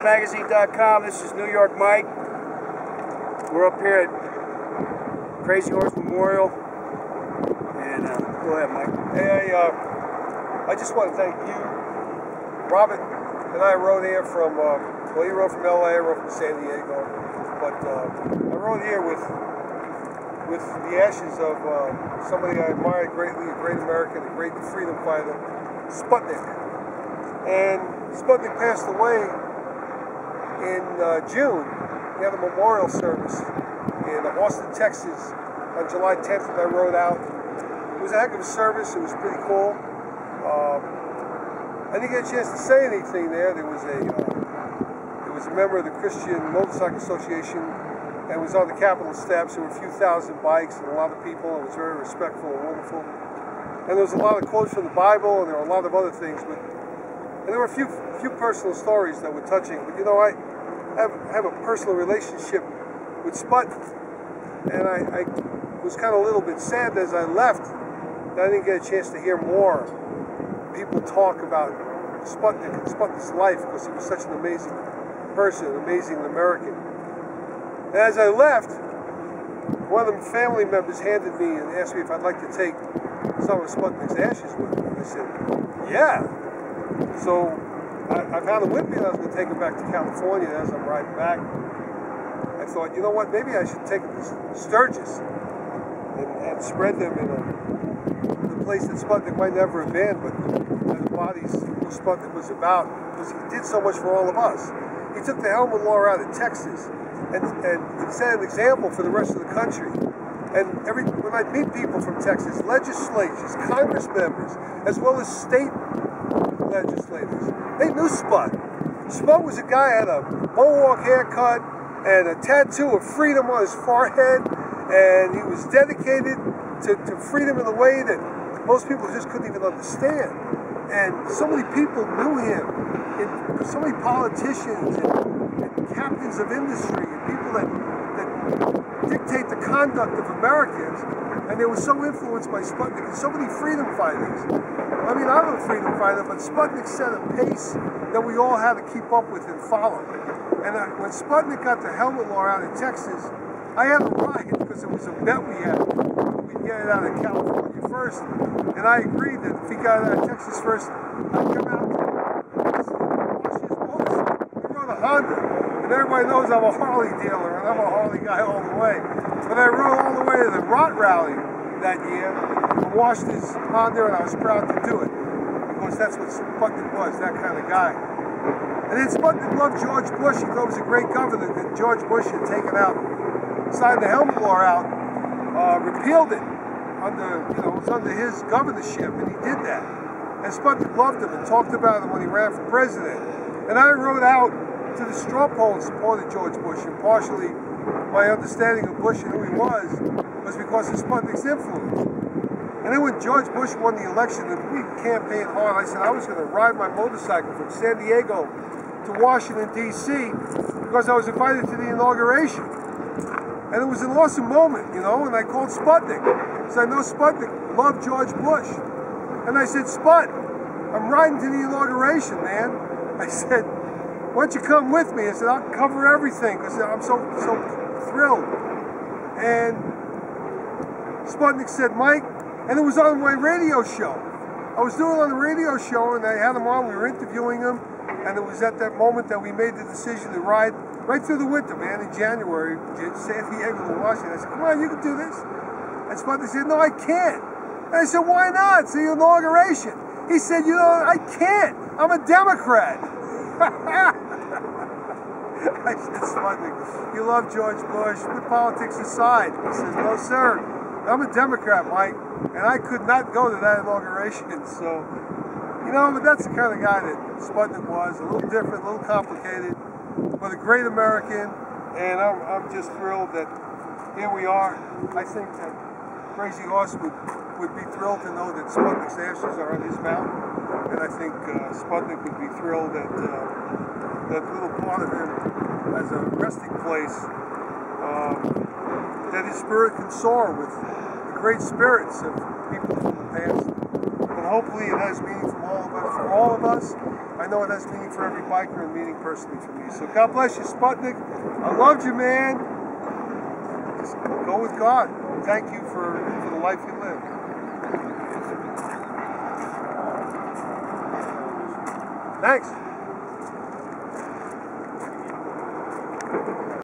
SportsMagazine.com. This is New York Myke. We're up here at Crazy Horse Memorial. And go ahead, Mike. Hey, I just want to thank you. Robert and I rode here from, well, he rode from LA, I rode from San Diego. But I rode here with the ashes of somebody I admired greatly, a great American, a great freedom fighter, Sputnik. And Sputnik passed away in June. We had a memorial service in Austin, Texas on July 10th, and I rode out. It was a heck of a service. It was pretty cool. I didn't get a chance to say anything there. There was a member of the Christian Motorcycle Association, and it was on the Capitol steps. There were a few thousand bikes and a lot of people. It was very respectful and wonderful. And there was a lot of quotes from the Bible, and there were a lot of other things. And there were a few personal stories that were touching. But you know, I have a personal relationship with Sputnik, and I was kind of a little bit sad as I left that I didn't get a chance to hear more people talk about Sputnik and Sputnik's life, because he was such an amazing person, an amazing American. And as I left, one of the family members handed me and asked me if I'd like to take some of Sputnik's ashes with me. I said, yeah. So I found them with me, and I was going to take them back to California. As I'm riding back, I thought, you know what, maybe I should take them to Sturgis and spread them in the place that Sputnik might never have been, but the bodies who Sputnik was about, because he did so much for all of us. He took the helmet law out of Texas and set an example for the rest of the country. And when I meet people from Texas, legislators, Congress members, as well as state legislators, they knew Sput. Sput was a guy who had a mohawk haircut and a tattoo of freedom on his forehead, and he was dedicated to freedom in a way that most people just couldn't even understand. And so many people knew him, and so many politicians and captains of industry and people that dictate the conduct of Americans, and they were so influenced by Sputnik, and so many freedom fighters. I mean, I'm a freedom fighter, but Sputnik set a pace that we all had to keep up with and follow. And when Sputnik got the helmet law out in Texas, I had a ride because it was a bet we had. We'd get it out of California first, and I agreed that if he got it out of Texas first, I'd come out and wash his motorcycle. We rode a Honda, and everybody knows I'm a Harley dealer, and I'm a Harley guy all the way. But I rode all the way to the Rot Rally that year and washed his Honda, and I was proud to do it, because that's what Sputnik was, that kind of guy. And then Sputnik loved George Bush. He thought it was a great governor that George Bush had taken out, signed the helmet law out, repealed it under, it was under his governorship, and he did that. And Sputnik loved him and talked about him when he ran for president. And I rode out to the straw poll in support of George Bush, and partially my understanding of Bush and who he was because of Sputnik's influence. And then when George Bush won the election, and we campaigned hard, I said I was going to ride my motorcycle from San Diego to Washington, D.C., because I was invited to the inauguration. And it was an awesome moment, and I called Sputnik. So I know Sputnik loved George Bush. And I said, Sput, I'm riding to the inauguration, man. I said, why don't you come with me? I said, I'll cover everything, because I'm so thrilled. And Sputnik said, Mike, and it was on my radio show. I was doing it on the radio show, and I had him on, we were interviewing him, and it was at that moment that we made the decision to ride right through the winter, man, in January, San Diego to Washington. I said, come on, you can do this. And Sputnik said, no, I can't. And I said, why not? It's the inauguration. He said, I can't. I'm a Democrat. I said, Sputnik, you love George Bush. Put politics aside. He says, no, sir. I'm a Democrat, Mike. And I could not go to that inauguration. So, but that's the kind of guy that Sputnik was. A little different, a little complicated, but a great American. And I'm just thrilled that here we are. I think that Crazy Horse would be thrilled to know that Sputnik's ashes are on his mountain. And I think Sputnik would be thrilled that that little part of him as a resting place, that his spirit can soar with the great spirits of people from the past. hopefully it has meaning for all of us. I know it has meaning for every biker and meaning personally for me. So God bless you, Sputnik. I loved you, man. Just go with God. Thank you for the life you live. Thanks.